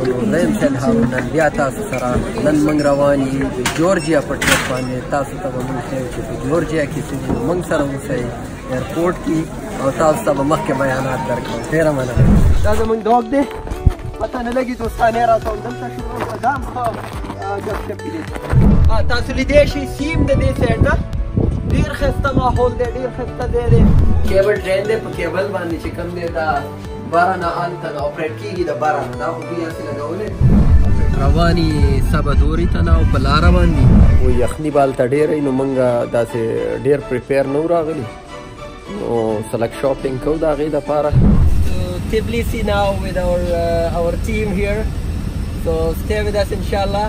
زين سید هارون نن بیا تاسو سره نن موږ روان یو د جورجیا په ټریپ باندې. تاسو ته به موږ ښیو چې په جورجیا کې څه دي. موږ سره اوسئ ایرپورټ کې او تاسو ته به مخکې بیانات درکړو. ډېره مننه. دا زموږ ډاګ دی، پته نه لګي دوستان یې راته دلته شروع په دا هم ښه ګپشپ کې دی. تاسو لیدی شئ سیم د دې سایډ نه ډېر ښایسته ماحول دی، ډېر ښایسته ځای دی. کیبل ټرین دی، په کیبل باندې چې کوم دی دا بره نه هلته نه اپریټ کېږي، د بره نه دا خو دوی هسې لګولی. رواني سبدوري ته نه او په لاره باندې و یخني به هلته ډېره وي، نو موږ داسې ډېر پریپیر نه وو راغلي، نو څه لږ شاپینګ کوو د هغې دپاره. Tbilisi now with our team here, so stay with us inshallah.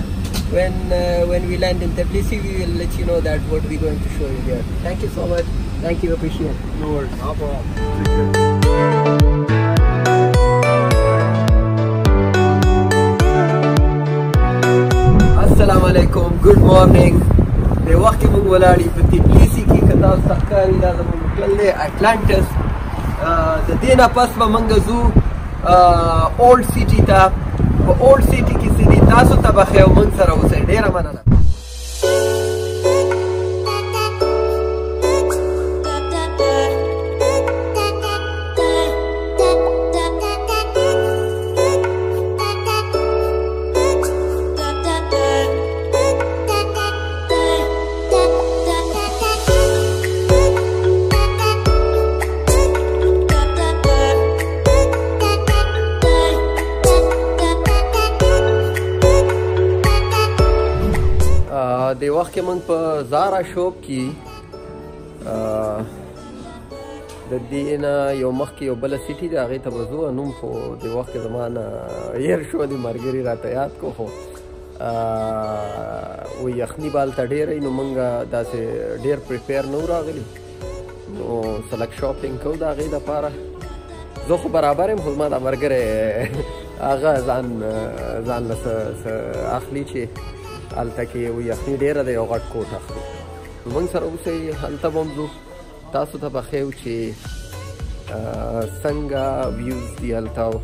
When we land in Tbilisi, we will let you know that what we're going to show you there. Thank you so much. Thank you, appreciate it. No worries. No problem. Assalamu alaikum. Good morning. د وخت کې موږ ولاړ یو په تبلیسي کې، که تاسو ته ښکاري دا زموږ هوټل دی اټلانټس. د دې نه پس به موږ ځو اولډ سیټي ته. په اولډ سیټي کې څه دي تاسو ته به ښیو. موږ سره اوسئ. ډېره مننه. د وخت کې موږ په زارا شوپ کې د دې نه یو مخکې یو بله سیټي ده، هغې ته به ځو. نوم خو د وخت کې زما نه هېر شو، د ملګري راته یاد کو، خو و یخني به هلته ډېره وي، نو موږ داسې ډېر پریپیر نه وو راغلي، نو څه لږ شاپینګ کوو د هغې دپاره. زه خو برابر یم، خو زما دا ملګری هغه ځان له څه اخلي چې هلته کې و یخني ډېره ده، یو غټ کوټ اخلي. موږ سره اوسئ، هلته به هم ځو. تاسو ته به ښیو چې څنګه ویوز دي هلته او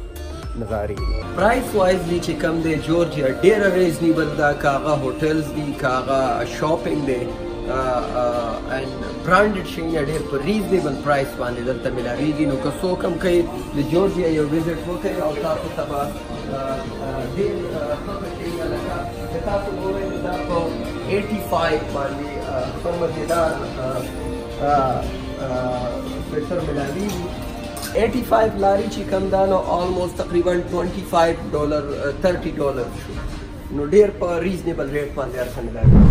نظارې دي. پرایس وایزلی چې کوم دی جورجیا ډېره ریزنیبل ده، که هغه هوټلز دي، که هغه شاپینګ دی، اینډ برانډډ شیونه ډېر په ریزنیبل پرایس باندې دلته میلاویږي. نو که څوک هم کوي د جورجیا یو وزټ وکړي او تاسو ته به ډېر ښه شیونه لکه چې تاسو ګورئ دا په 85 باندې ښه مزېدار سویټر میلاویږي. 85 لاري چې کوم دا نو آلموسټ تقریبا $25 $30 شو، نو ډېر په ریزنیبل ریټ باندې هر څه میلاویږي.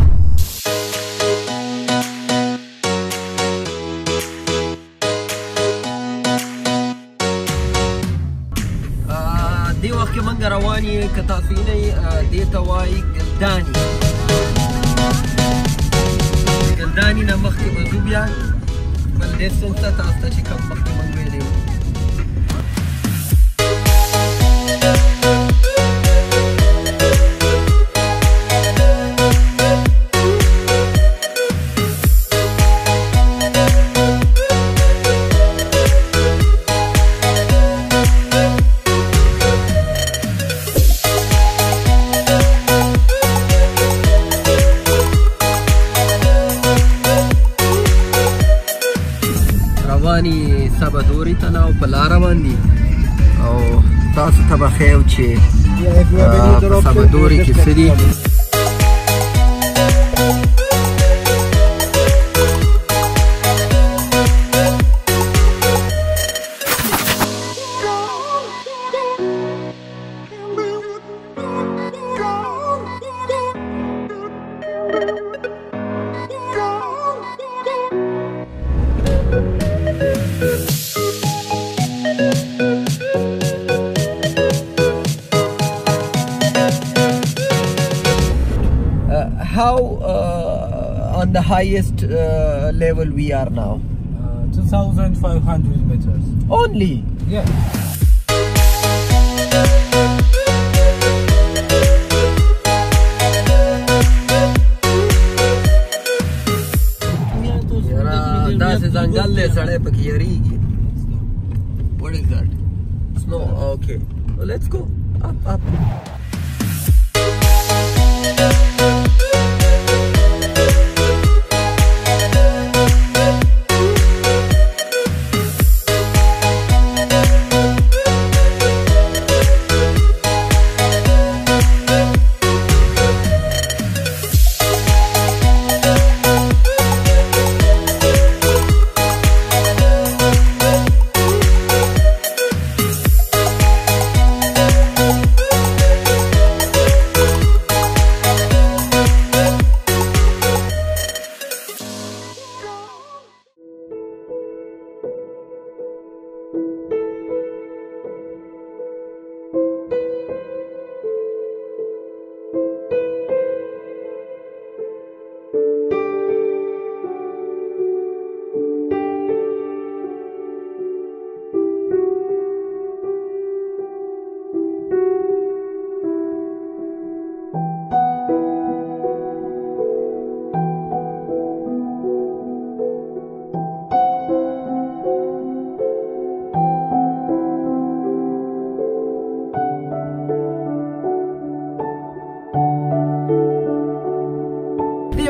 دې وخت کې موږ روان یو، که تاسو وینئ دې ته وایي ګلداني. ګلداني نه مخکې به ځو بیا بل ډسټنس ته، تاسو ته چې کوم مخکې موږ ویلي وو. سبدوري ته نه او په لاره باندې، او تاسو ته به ښیو چې په سبدوري کې څه دي. How on the highest level we are now? 2,500 meters. Only? Yeah. داسې ځنګل دی سړی پکې یریږي. What is that? Snow. Okay. Well, let's go up.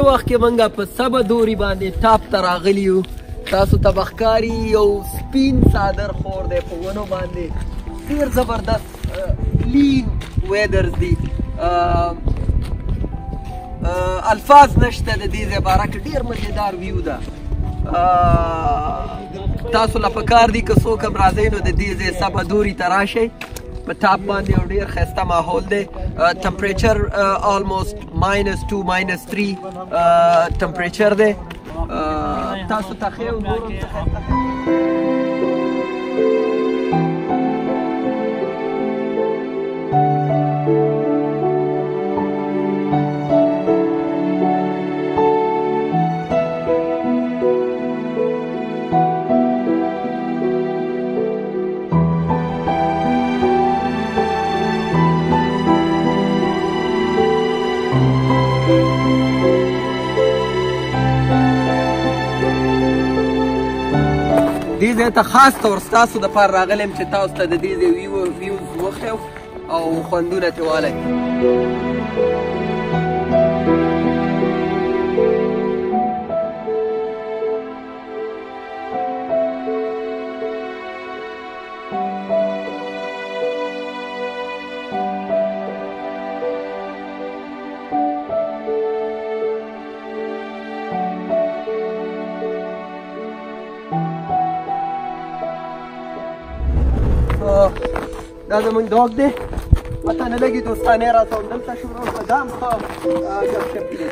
وخت کې موږ په سبا دوري باندې ټاپ ته راغلي یو. تاسو ته به ښکاري یو سپین څادر خور دی په ونو باندې. ډېر زبردست لین ویدرز دي. الفاظ نشته د دې ځای باره کې. ډېر مزېدار ویو ده. تاسو له پکار دي که څوک هم راځئ نو د دې ځای سبا دوري ته راشئ. په ټاپ باندې یو ډېر ښایسته ماحول دی. ټمپریچر آلموسټ -2 -3 ټمپریچر دی. تاسو ته ښې او نور هم څه ښایسته دې ځای ته خاص طور ستاسو دپاره راغلی یم چې تاسو ته د دې ځای ویوز وښیم او خوندونه ترې والی. دا زمونږ دوګ دی. پته نه لګي دوستانې راته همدلته شروع کړه. دا هم ښه ګپشپ دی.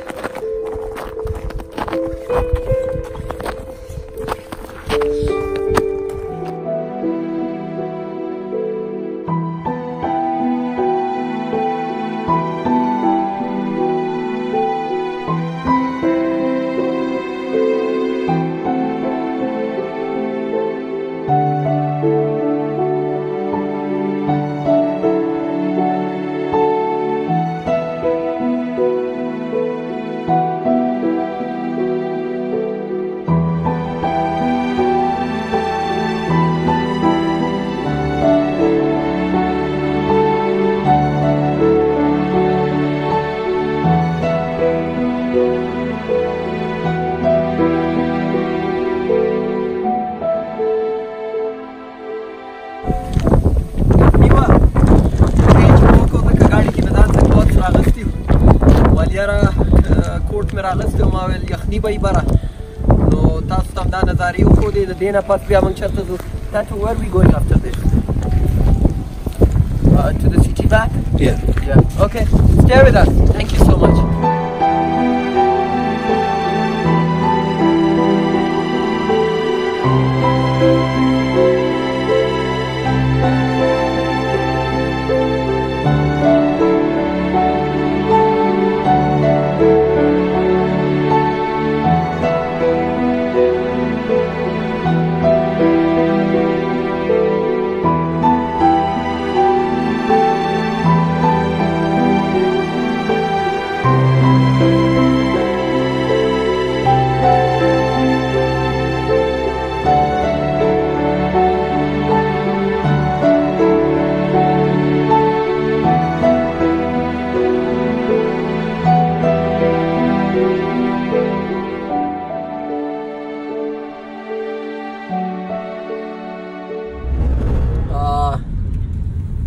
بره نو تاسو ته هم دا نظارې وښودې. د دې نه پس بیا موږ چېرته ځو؟ Where are we going after this? To the city back? Yeah. Okay. Stay with us. Thank you so much.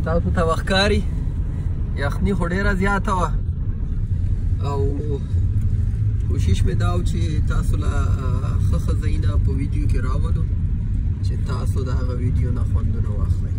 تاسو ته وښکاري یخني خو ډېره زیاته وه او کوشش مې دا و چې تاسو له ښه ښه ځایونه په ویډیو کې راولو چې تاسو د هغه ویډیو نه خوندونه واخلئ.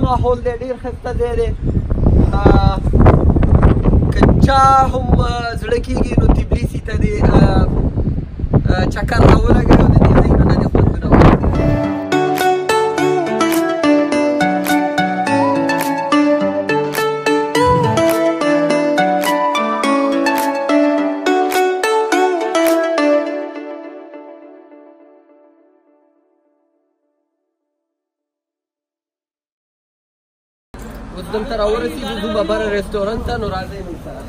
ماحول دی، ډېر ښایسته ځای دی. که چا هم زړه کېږي نو تبلیسي ته دې چکر راولګوي او د دې ځایونو نه دې خوندونه واخلي. اوس دلته راورسېږو، ځو به بره رستورانت ته، نو راځئ موږ سره.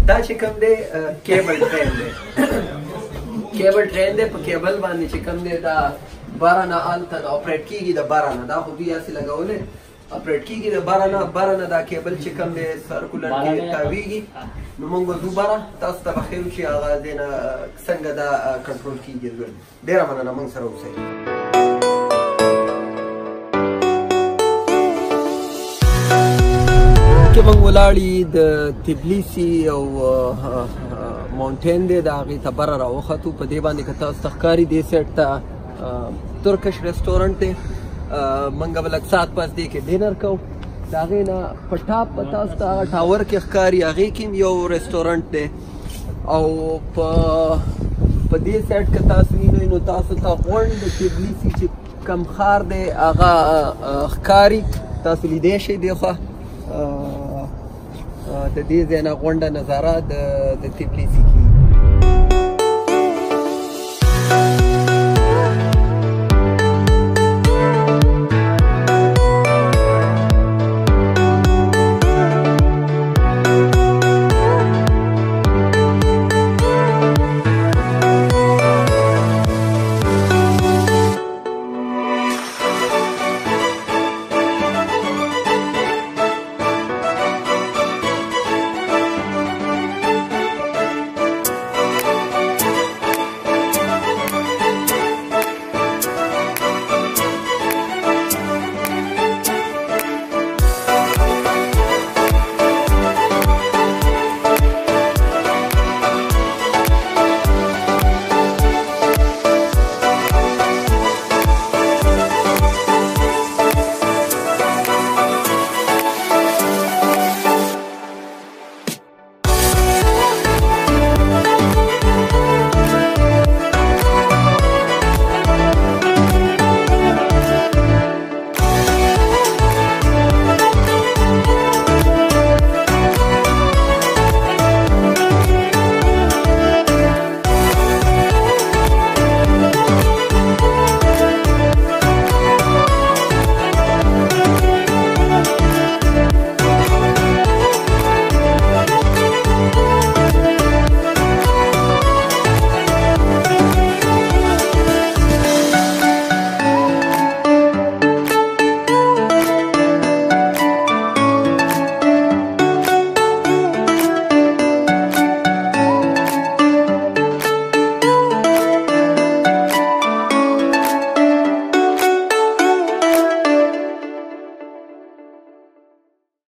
دا چې کوم دی کیبل ټرین دی، کیبل ټرین دی. په کیبل باندې چې کوم دی دا بره نه هلته اپریټ کېږي، د بره نه. دا خو دوی هسې لګولی اپریټ کېږي د بره نه. دا کیبل چې کوم دی سرکولر کې تاویږي. نو موږ به ځو بره، تاسو ته به ښیو چې هغه دې نه څنګه دا کنټرول کېږي. ډېره مننه، موږ سره اوسئ. کې موږ ولاړ د تبلیسي او ماونټین دی، د هغې ته بره راوختو. په دې باندې که تاسو ته ښکاري دې سایډ ته ترکش رستورانټ دی. موږ به لږ ساعت پس دې کې ډینر کوو. د هغې نه په ټاپ به تاسو ته هغه ټاور کې ښکاري، هغې کې هم یو رستورانټ دی. او په دې سایډ که تاسو وینئ نو تاسو ته غونډ د تبلیسي چې کوم ښار دی هغه ښکاري. تاسو لیدی شئ دې خوا د دې ځای نه غونډه نظاره د تبلیسي کېږي.